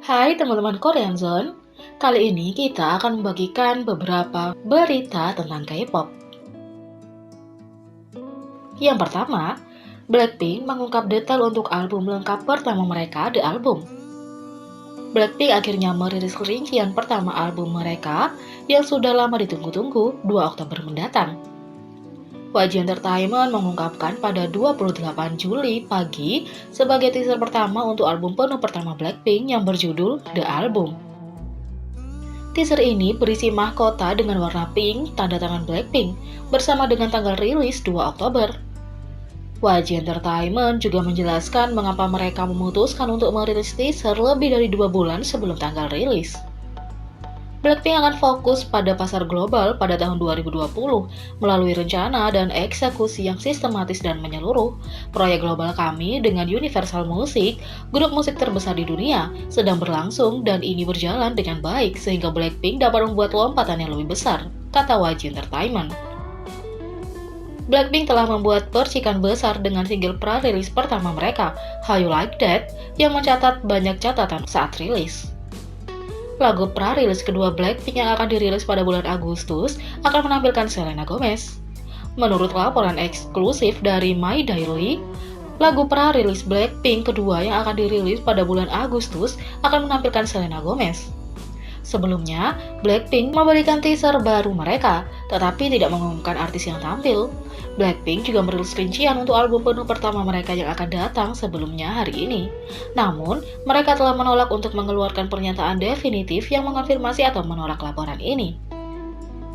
Hai teman-teman Korean Zone, kali ini kita akan membagikan beberapa berita tentang K-pop. Yang pertama, Blackpink mengungkap detail untuk album lengkap pertama mereka, The Album. Blackpink akhirnya merilis rincian pertama album mereka yang sudah lama ditunggu-tunggu 2 Oktober mendatang. YG Entertainment mengungkapkan pada 28 Juli pagi sebagai teaser pertama untuk album penuh pertama Blackpink yang berjudul The Album. Teaser ini berisi mahkota dengan warna pink tanda tangan Blackpink bersama dengan tanggal rilis 2 Oktober. YG Entertainment juga menjelaskan mengapa mereka memutuskan untuk merilis teaser lebih dari 2 bulan sebelum tanggal rilis. Blackpink akan fokus pada pasar global pada tahun 2020 melalui rencana dan eksekusi yang sistematis dan menyeluruh. Proyek global kami dengan Universal Music, grup musik terbesar di dunia, sedang berlangsung dan ini berjalan dengan baik sehingga Blackpink dapat membuat lompatan yang lebih besar, kata YG Entertainment. Blackpink telah membuat percikan besar dengan single pra-rilis pertama mereka, How You Like That, yang mencatat banyak catatan saat rilis. Lagu pra-rilis kedua Blackpink yang akan dirilis pada bulan Agustus akan menampilkan Selena Gomez. Menurut laporan eksklusif dari My Daily, lagu pra-rilis Blackpink kedua yang akan dirilis pada bulan Agustus akan menampilkan Selena Gomez. Sebelumnya, Blackpink memberikan teaser baru mereka, tetapi tidak mengumumkan artis yang tampil. Blackpink juga merilis rincian untuk album penuh pertama mereka yang akan datang sebelumnya hari ini. Namun, mereka telah menolak untuk mengeluarkan pernyataan definitif yang mengonfirmasi atau menolak laporan ini.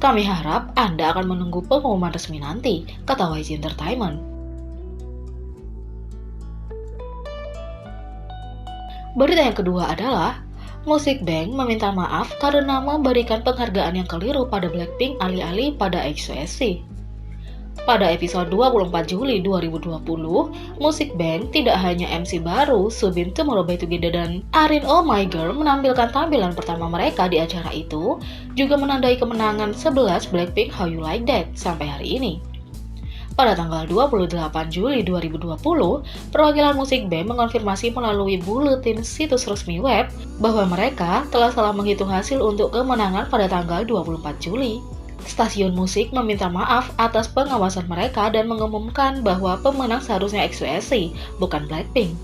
Kami harap Anda akan menunggu pengumuman resmi nanti, kata YG Entertainment. Berita yang kedua adalah Music Bank meminta maaf karena memberikan penghargaan yang keliru pada Blackpink alih-alih pada EXO-SC. Pada episode 24 Juli 2020, Music Bank tidak hanya MC baru, Subin Tomorrow by Together dan Arin Oh My Girl menampilkan tampilan pertama mereka di acara itu, juga menandai kemenangan 11 Blackpink How You Like That sampai hari ini. Pada tanggal 28 Juli 2020, perwakilan Music Bank mengonfirmasi melalui buletin situs resmi web bahwa mereka telah salah menghitung hasil untuk kemenangan pada tanggal 24 Juli. Stasiun musik meminta maaf atas pengawasan mereka dan mengumumkan bahwa pemenang seharusnya EXO-SC, bukan Blackpink.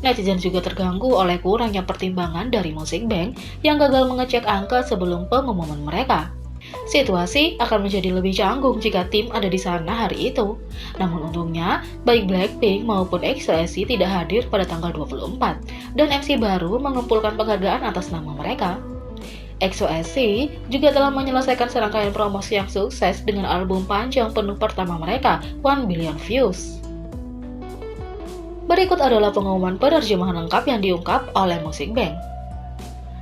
Netizen juga terganggu oleh kurangnya pertimbangan dari Music Bank yang gagal mengecek angka sebelum pengumuman mereka. Situasi akan menjadi lebih canggung jika tim ada di sana hari itu. Namun untungnya, baik Blackpink maupun EXO-SC tidak hadir pada tanggal 24, dan MC baru mengumpulkan penghargaan atas nama mereka. EXO-SC juga telah menyelesaikan serangkaian promosi yang sukses dengan album panjang penuh pertama mereka, 1 Billion Views. Berikut adalah pengumuman penerjemahan lengkap yang diungkap oleh Music Bank.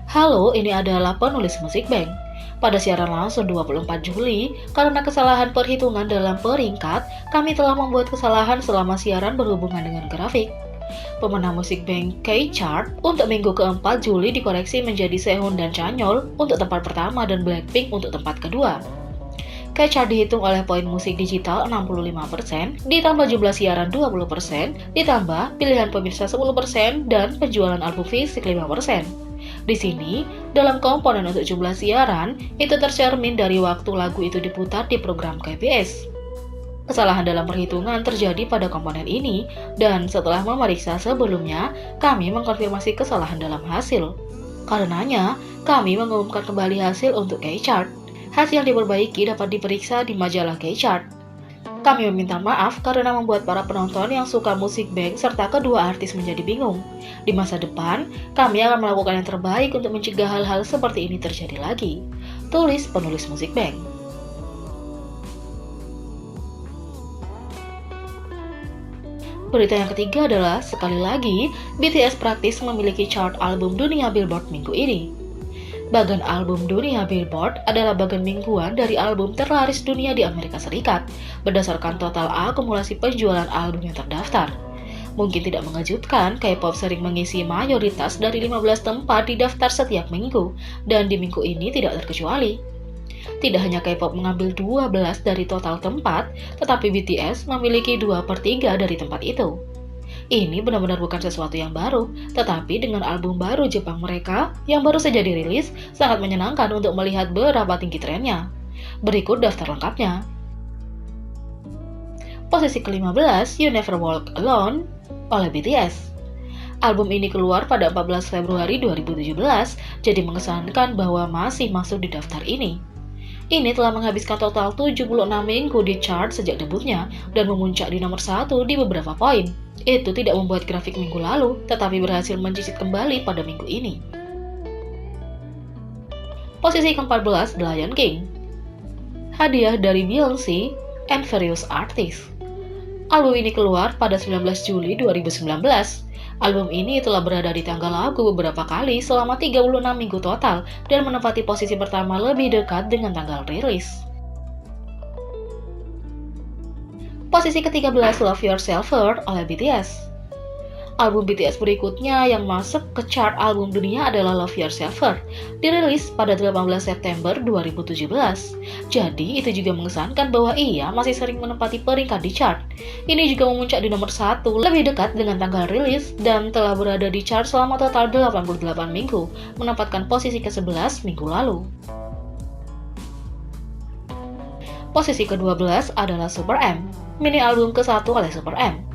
Halo, ini adalah penulis Music Bank. Pada siaran langsung 24 Juli, karena kesalahan perhitungan dalam peringkat, kami telah membuat kesalahan selama siaran berhubungan dengan grafik. Pemenang Music Bank K-Chart untuk minggu keempat Juli dikoreksi menjadi Sehun dan Chanyeol untuk tempat pertama dan Blackpink untuk tempat kedua. K-Chart dihitung oleh poin musik digital 65%, ditambah jumlah siaran 20%, ditambah pilihan pemirsa 10%, dan penjualan album fisik 5%. Di sini, dalam komponen untuk jumlah siaran, itu tercermin dari waktu lagu itu diputar di program KBS. Kesalahan dalam perhitungan terjadi pada komponen ini, dan setelah memeriksa sebelumnya, kami mengkonfirmasi kesalahan dalam hasil. Karenanya, kami mengumumkan kembali hasil untuk K-Chart. Hasil yang diperbaiki dapat diperiksa di majalah K-Chart. Kami meminta maaf karena membuat para penonton yang suka Music Bank serta kedua artis menjadi bingung. Di masa depan, kami akan melakukan yang terbaik untuk mencegah hal-hal seperti ini terjadi lagi. Tulis penulis Music Bank. Berita yang ketiga adalah, sekali lagi, BTS praktis memiliki chart album dunia Billboard minggu ini. Bagan album dunia Billboard adalah bagan mingguan dari album terlaris dunia di Amerika Serikat, berdasarkan total akumulasi penjualan album yang terdaftar. Mungkin tidak mengejutkan, K-pop sering mengisi mayoritas dari 15 tempat di daftar setiap minggu, dan di minggu ini tidak terkecuali. Tidak hanya K-pop mengambil 12 dari total tempat, tetapi BTS memiliki 2/3 dari tempat itu. Ini benar-benar bukan sesuatu yang baru, tetapi dengan album baru Jepang mereka yang baru saja dirilis, sangat menyenangkan untuk melihat berapa tinggi trennya. Berikut daftar lengkapnya. Posisi ke-15, You Never Walk Alone oleh BTS. Album ini keluar pada 14 Februari 2017, jadi mengesankan bahwa masih masuk di daftar ini. Ini telah menghabiskan total 76 minggu di chart sejak debutnya dan memuncak di nomor 1 di beberapa poin. Itu tidak membuat grafik minggu lalu, tetapi berhasil mencicit kembali pada minggu ini. Posisi ke-14, The Lion King. Hadiah dari Beyoncé and Various Artists. Album ini keluar pada 19 Juli 2019. Album ini telah berada di tangga lagu beberapa kali selama 36 minggu total dan menempati posisi pertama lebih dekat dengan tanggal rilis. Posisi ke-13, Love Yourself oleh BTS. Album BTS berikutnya yang masuk ke chart album dunia adalah Love Yourself, dirilis pada 18 September 2017. Jadi itu juga mengesankan bahwa ia masih sering menempati peringkat di chart. Ini juga memuncak di nomor 1 lebih dekat dengan tanggal rilis dan telah berada di chart selama total 88 minggu, menempatkan posisi ke-11 minggu lalu. Posisi ke-12 adalah Super M, mini album ke-1 oleh Super M.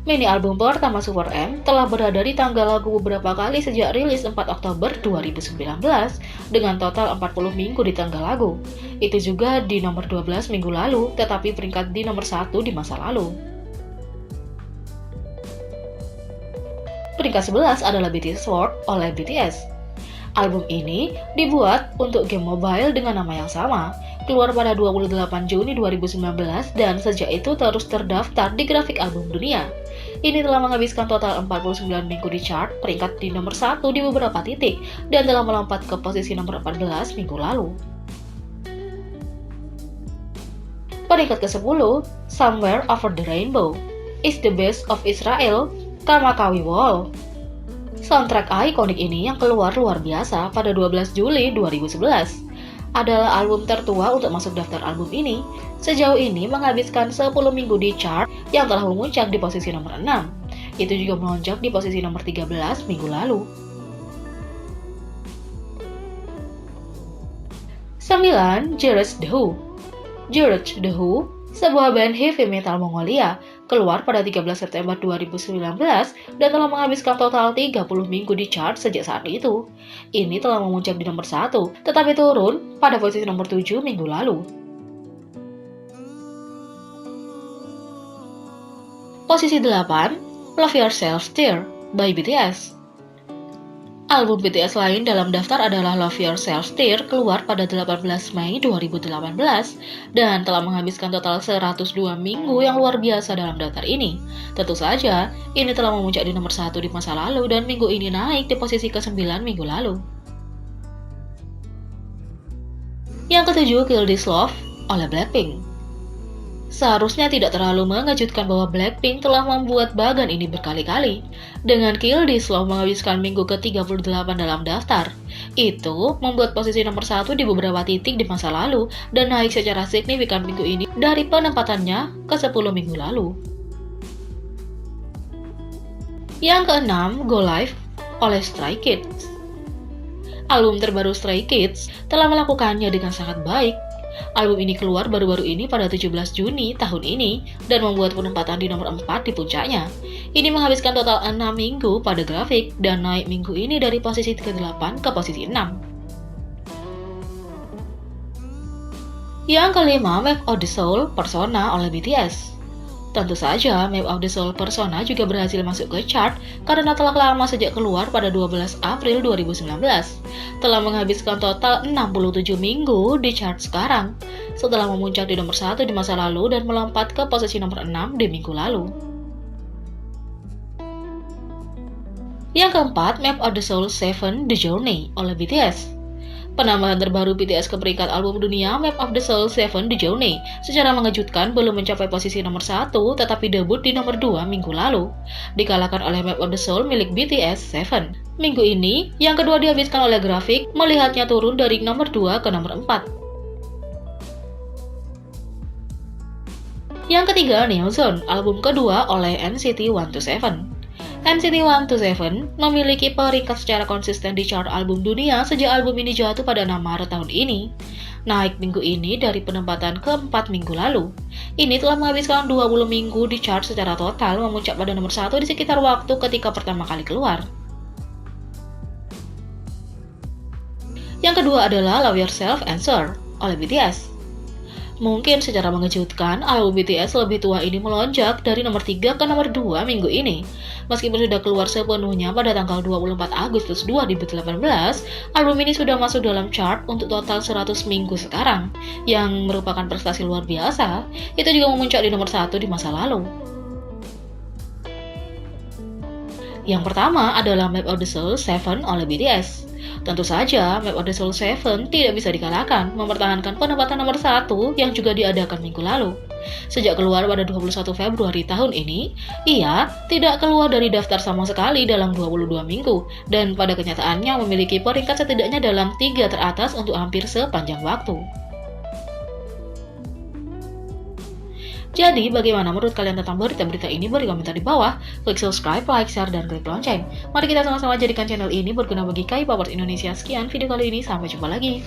Mini album pertama Super M telah berada di tangga lagu beberapa kali sejak rilis 4 Oktober 2019 dengan total 40 minggu di tangga lagu. Itu juga di nomor 12 minggu lalu, tetapi peringkat di nomor 1 di masa lalu. Peringkat 11 adalah BTS Sword oleh BTS. Album ini dibuat untuk game mobile dengan nama yang sama, keluar pada 28 Juni 2019 dan sejak itu terus terdaftar di grafik album dunia. Ini telah menghabiskan total 49 minggu di chart, peringkat di nomor 1 di beberapa titik, dan telah melompat ke posisi nomor 14 minggu lalu. Peringkat ke-10, Somewhere Over the Rainbow, Is the Best of Israel, Kamakawi Wall. Soundtrack ikonik ini yang keluar luar biasa pada 12 Juli 2011. Adalah album tertua untuk masuk daftar album ini. Sejauh ini menghabiskan 10 minggu di chart yang telah memuncak di posisi nomor 6. Itu juga melonjak di posisi nomor 13 minggu lalu. 9. Judge The Who. Judge The Who, sebuah band heavy metal Mongolia, keluar pada 13 September 2019 dan telah menghabiskan total 30 minggu di chart sejak saat itu. Ini telah memuncak di nomor 1, tetapi turun pada posisi nomor 7 minggu lalu. Posisi 8, Love Yourself Tear by BTS. Album BTS lain dalam daftar adalah Love Yourself Tear, keluar pada 18 Mei 2018 dan telah menghabiskan total 102 minggu yang luar biasa dalam daftar ini. Tentu saja, ini telah memuncak di nomor 1 di masa lalu dan minggu ini naik di posisi ke-9 minggu lalu. Yang ke-7, Kill This Love oleh Blackpink. Seharusnya tidak terlalu mengejutkan bahwa Blackpink telah membuat bagan ini berkali-kali. Dengan Kill This Love menghabiskan minggu ke-38 dalam daftar. Itu membuat posisi nomor 1 di beberapa titik di masa lalu dan naik secara signifikan minggu ini dari penempatannya ke 10 minggu lalu. Yang ke-6, Go Live oleh Stray Kids. Album terbaru Stray Kids telah melakukannya dengan sangat baik. Album ini keluar baru-baru ini pada 17 Juni tahun ini dan membuat penempatan di nomor 4 di puncaknya. Ini menghabiskan total 6 minggu pada grafik dan naik minggu ini dari posisi ke-8 ke posisi 6. Yang kelima, Map of the Soul Persona oleh BTS. Tentu saja, Map of the Soul Persona juga berhasil masuk ke chart karena telah lama sejak keluar pada 12 April 2019. Telah menghabiskan total 67 minggu di chart sekarang, setelah memuncak di nomor 1 di masa lalu dan melompat ke posisi nomor 6 di minggu lalu. Yang keempat, Map of the Soul 7 The Journey oleh BTS. Penambahan terbaru BTS ke peringkat album dunia Map of the Soul 7 The Journey secara mengejutkan belum mencapai posisi nomor 1 tetapi debut di nomor 2 minggu lalu, dikalahkan oleh Map of the Soul milik BTS 7. Minggu ini, yang kedua dihabiskan oleh grafik, melihatnya turun dari nomor 2 ke nomor 4. Yang ketiga, Neozone, album kedua oleh NCT 127. NCT 127 memiliki peringkat secara konsisten di chart album dunia sejak album ini jatuh pada 6 Maret tahun ini. Naik minggu ini dari penempatan ke-4 minggu lalu. Ini telah menghabiskan 20 minggu di chart secara total, memuncak pada nomor 1 di sekitar waktu ketika pertama kali keluar. Yang kedua adalah Love Yourself Answer oleh BTS. Mungkin secara mengejutkan, album BTS lebih tua ini melonjak dari nomor 3 ke nomor 2 minggu ini. Meskipun sudah keluar sepenuhnya pada tanggal 24 Agustus 2018, album ini sudah masuk dalam chart untuk total 100 minggu sekarang, yang merupakan prestasi luar biasa. Itu juga memuncak di nomor 1 di masa lalu. Yang pertama adalah Map of the Soul 7 oleh BTS. Tentu saja, Map of the Soul 7 tidak bisa dikalahkan, mempertahankan penempatan nomor 1 yang juga diadakan minggu lalu. Sejak keluar pada 21 Februari tahun ini, ia tidak keluar dari daftar sama sekali dalam 22 minggu, dan pada kenyataannya memiliki peringkat setidaknya dalam 3 teratas untuk hampir sepanjang waktu. Jadi, bagaimana menurut kalian tentang berita-berita ini? Beri komentar di bawah, klik subscribe, like, share, dan klik lonceng. Mari kita sama-sama jadikan channel ini berguna bagi K-popers Indonesia. Sekian video kali ini, sampai jumpa lagi.